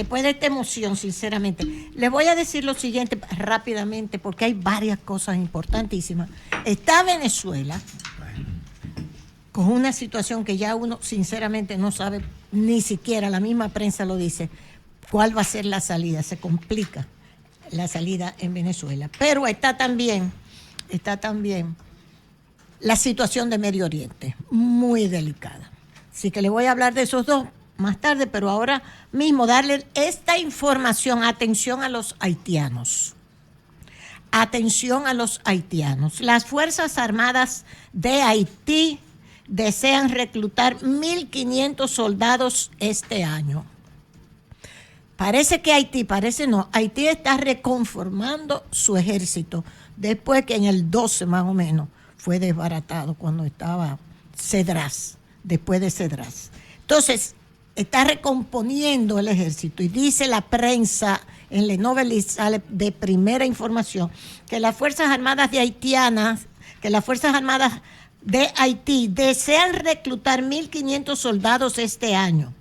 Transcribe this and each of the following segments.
después de esta emoción, sinceramente, les voy a decir lo siguiente rápidamente, porque hay varias cosas importantísimas. Está Venezuela con una situación que ya uno sinceramente no sabe, ni siquiera la misma prensa lo dice, cuál va a ser la salida. Se complica la salida en Venezuela. Pero está también la situación de Medio Oriente, muy delicada. Así que le voy a hablar de esos dos más tarde, pero ahora mismo darle esta información. Atención a los haitianos. Atención a los haitianos. Las Fuerzas Armadas de Haití desean reclutar 1.500 soldados este año. Parece que Haití está reconformando su ejército después que en el 12 más o menos fue desbaratado cuando estaba Cedras, después de Cedras. Entonces, está recomponiendo el ejército y dice la prensa en Le Nouvel sale de primera información que las Fuerzas Armadas de Haití desean reclutar 1.500 soldados este año.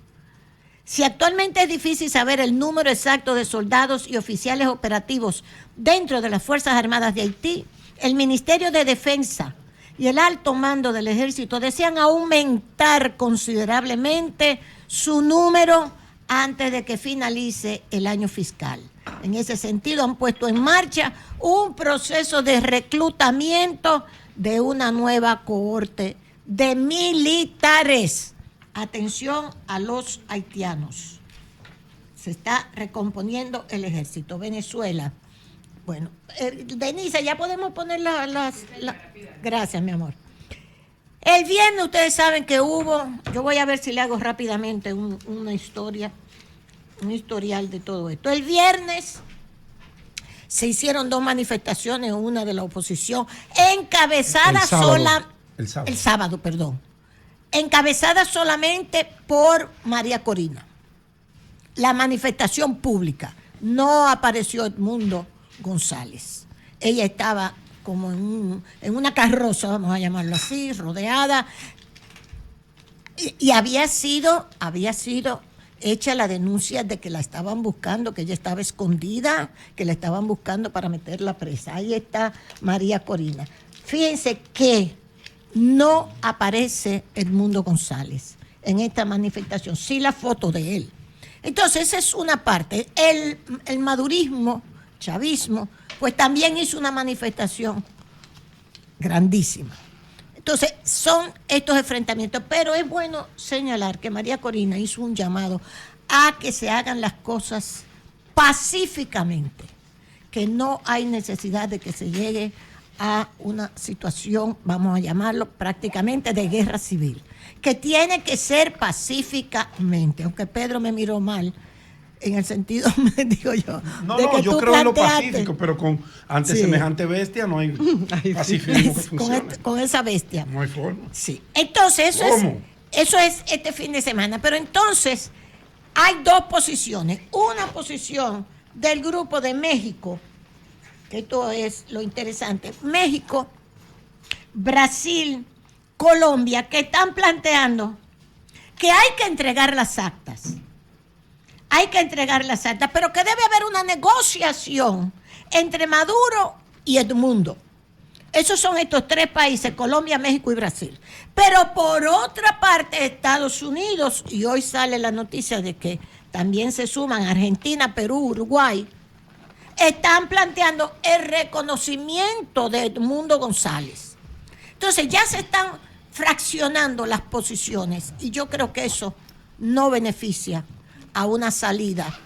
Si actualmente es difícil saber el número exacto de soldados y oficiales operativos dentro de las Fuerzas Armadas de Haití, el Ministerio de Defensa y el alto mando del ejército desean aumentar considerablemente su número antes de que finalice el año fiscal. En ese sentido, han puesto en marcha un proceso de reclutamiento de una nueva cohorte de militares. Atención a los haitianos. Se está recomponiendo el ejército. Venezuela. Bueno, Denise, ya podemos poner Gracias, mi amor. El viernes ustedes saben que yo voy a ver si le hago rápidamente una historia, un historial de todo esto. El viernes se hicieron 2 manifestaciones, una de la oposición, encabezada el sábado, encabezada solamente por María Corina. La manifestación pública. No apareció Edmundo González. Ella estaba como en una carroza, vamos a llamarlo así, rodeada, y había sido hecha la denuncia de que la estaban buscando, que ella estaba escondida, que la estaban buscando para meterla presa. Ahí está María Corina. Fíjense que no aparece Edmundo González en esta manifestación, sí la foto de él. Entonces, esa es una parte. El madurismo, chavismo, pues también hizo una manifestación grandísima. Entonces, son estos enfrentamientos, pero es bueno señalar que María Corina hizo un llamado a que se hagan las cosas pacíficamente, que no hay necesidad de que se llegue a una situación, vamos a llamarlo prácticamente de guerra civil, que tiene que ser pacíficamente, aunque Pedro me miró mal, en el sentido, digo yo. No, yo creo en lo pacífico, pero ante semejante bestia no hay pacifismo que funcione. Con esa bestia. No hay forma. Sí. Entonces, eso es este fin de semana. Pero entonces, hay 2 posiciones. Una posición del grupo de México, que esto es lo interesante. México, Brasil, Colombia, que están planteando que hay que entregar las actas. Hay que entregar las actas, pero que debe haber una negociación entre Maduro y Edmundo. Esos son estos 3 países, Colombia, México y Brasil. Pero por otra parte, Estados Unidos, y hoy sale la noticia de que también se suman Argentina, Perú, Uruguay, están planteando el reconocimiento de Edmundo González. Entonces ya se están fraccionando las posiciones y yo creo que eso no beneficia a una salida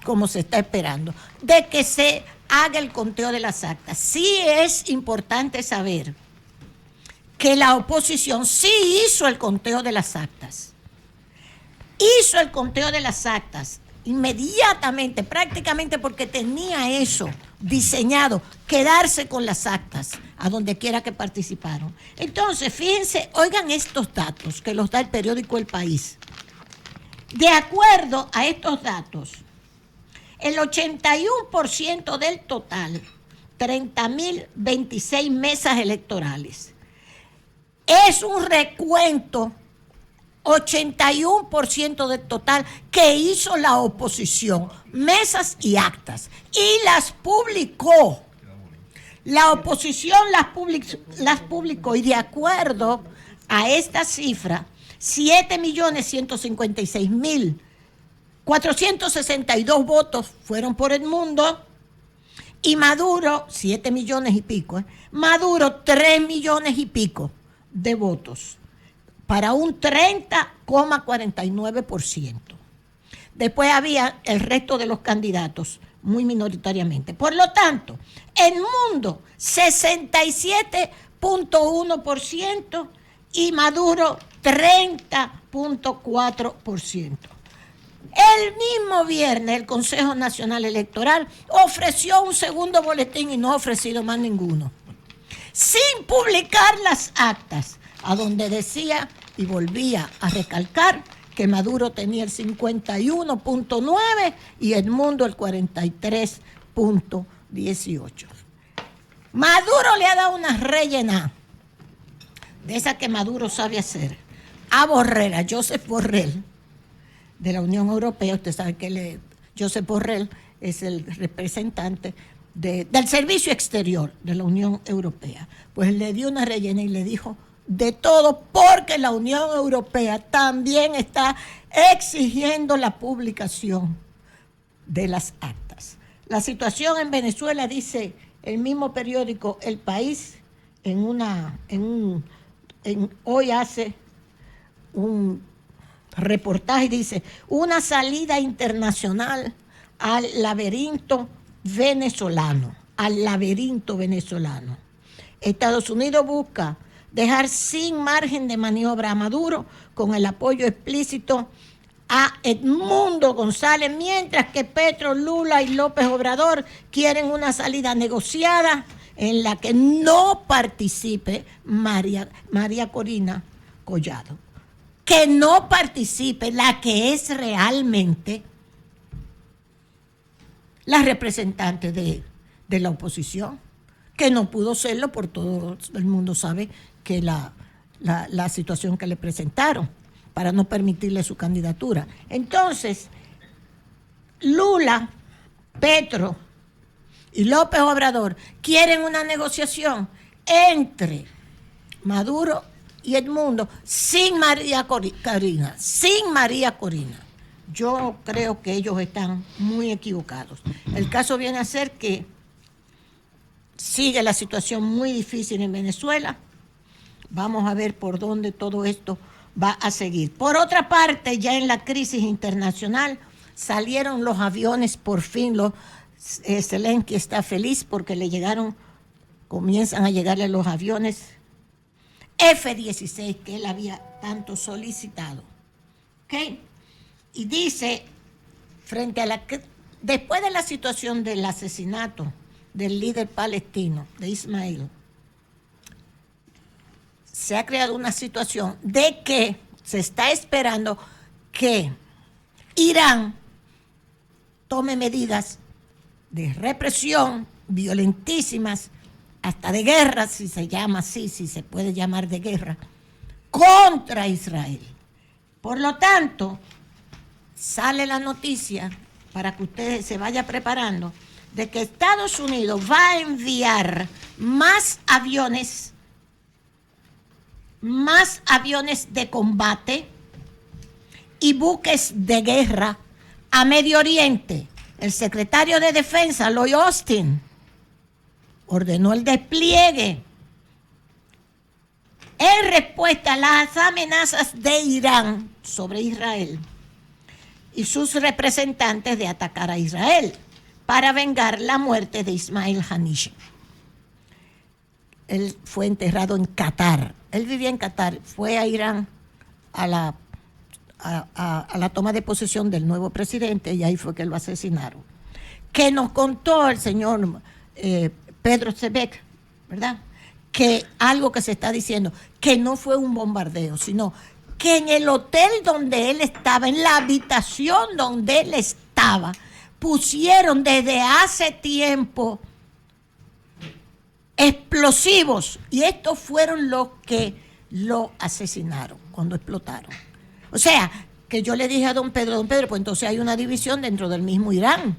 como se está esperando, de que se haga el conteo de las actas. Sí es importante saber que la oposición sí hizo el conteo de las actas. Hizo el conteo de las actas inmediatamente, prácticamente porque tenía eso diseñado, quedarse con las actas a donde quiera que participaron. Entonces, fíjense, oigan estos datos que los da el periódico El País. De acuerdo a estos datos, el 81% del total, 30.026 mesas electorales, es un recuento 81% del total que hizo la oposición, mesas y actas, y las publicó. La oposición las publicó y de acuerdo a esta cifra, 7.156.462 votos fueron por Edmundo y Maduro, 7 millones y pico, Maduro 3 millones y pico de votos para un 30,49%. Después había el resto de los candidatos, muy minoritariamente. Por lo tanto, Edmundo 67,1% y Maduro 30,4%. El mismo viernes el Consejo Nacional Electoral ofreció un segundo boletín y no ha ofrecido más ninguno, sin publicar las actas, a donde decía y volvía a recalcar que Maduro tenía el 51,9 y Edmundo el 43,18. Maduro le ha dado una rellena de esa que Maduro sabe hacer a Borrell, a Josep Borrell, de la Unión Europea. Usted sabe que Josep Borrell es el representante del Servicio Exterior de la Unión Europea. Pues le dio una rellena y le dijo de todo, porque la Unión Europea también está exigiendo la publicación de las actas. La situación en Venezuela, dice el mismo periódico El País, hoy hace un reportaje, dice, una salida internacional al laberinto venezolano. Estados Unidos busca dejar sin margen de maniobra a Maduro con el apoyo explícito a Edmundo González, mientras que Petro, Lula y López Obrador quieren una salida negociada en la que no participe María Corina Collado. Que no participe la que es realmente la representante de la oposición, que no pudo serlo, por todo el mundo sabe que la situación que le presentaron para no permitirle su candidatura. Entonces, Lula, Petro y López Obrador quieren una negociación entre Maduro y Edmundo sin María Corina. Yo creo que ellos están muy equivocados. El caso viene a ser que sigue la situación muy difícil en Venezuela. Vamos a ver por dónde todo esto va a seguir. Por otra parte, ya en la crisis internacional salieron los aviones, por fin Zelensky está feliz porque comienzan a llegarle los aviones F-16 que él había tanto solicitado. ¿Okay? Y dice, después de la situación del asesinato del líder palestino, de Ismail, se ha creado una situación de que se está esperando que Irán tome medidas de represión violentísimas, hasta de guerra, si se llama así, si se puede llamar de guerra, contra Israel. Por lo tanto, sale la noticia, para que usted se vaya preparando, de que Estados Unidos va a enviar más aviones de combate y buques de guerra a Medio Oriente. El secretario de Defensa, Lloyd Austin, ordenó el despliegue en respuesta a las amenazas de Irán sobre Israel y sus representantes de atacar a Israel para vengar la muerte de Ismail Haniyeh. Él fue enterrado en Qatar. Él vivía en Qatar, fue a Irán a la toma de posesión del nuevo presidente y ahí fue que lo asesinaron. Que nos contó el señor Pedro Sebek, ¿verdad? Que algo que se está diciendo, que no fue un bombardeo, sino que en el hotel donde él estaba, en la habitación donde él estaba, pusieron desde hace tiempo explosivos y estos fueron los que lo asesinaron cuando explotaron. O sea, que yo le dije a don Pedro, pues entonces hay una división dentro del mismo Irán,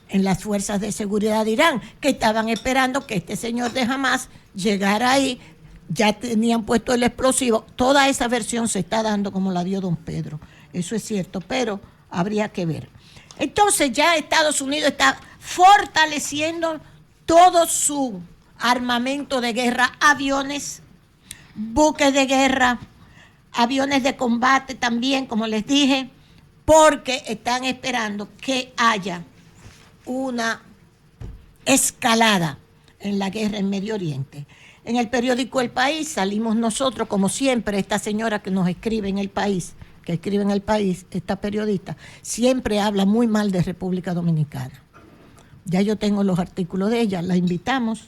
en las fuerzas de seguridad de Irán, que estaban esperando que este señor de Hamas llegara ahí, ya tenían puesto el explosivo. Toda esa versión se está dando como la dio don Pedro. Eso es cierto, pero habría que ver. Entonces ya Estados Unidos está fortaleciendo todo su armamento de guerra, aviones, buques de guerra, aviones de combate también, como les dije, porque están esperando que haya una escalada en la guerra en Medio Oriente. En el periódico El País salimos nosotros, como siempre, esta señora que nos escribe en El País, esta periodista, siempre habla muy mal de República Dominicana. Ya yo tengo los artículos de ella, la invitamos.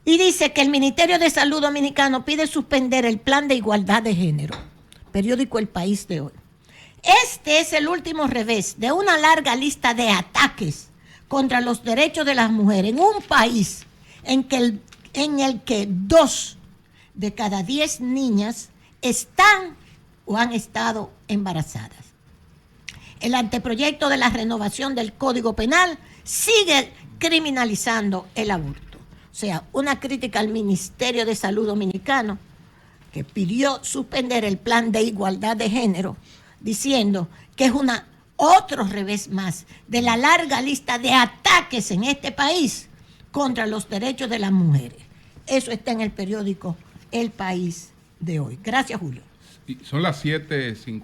Y dice que el Ministerio de Salud Dominicano pide suspender el plan de igualdad de género. Periódico El País de hoy. Este es el último revés de una larga lista de ataques contra los derechos de las mujeres en un país en el que 2 de cada 10 niñas están o han estado embarazadas. El anteproyecto de la renovación del Código Penal sigue criminalizando el aborto. O sea, una crítica al Ministerio de Salud Dominicano, que pidió suspender el plan de igualdad de género, diciendo que es otro revés más de la larga lista de ataques en este país contra los derechos de las mujeres. Eso está en el periódico El País de hoy. Gracias, Julio. Son las 7:50.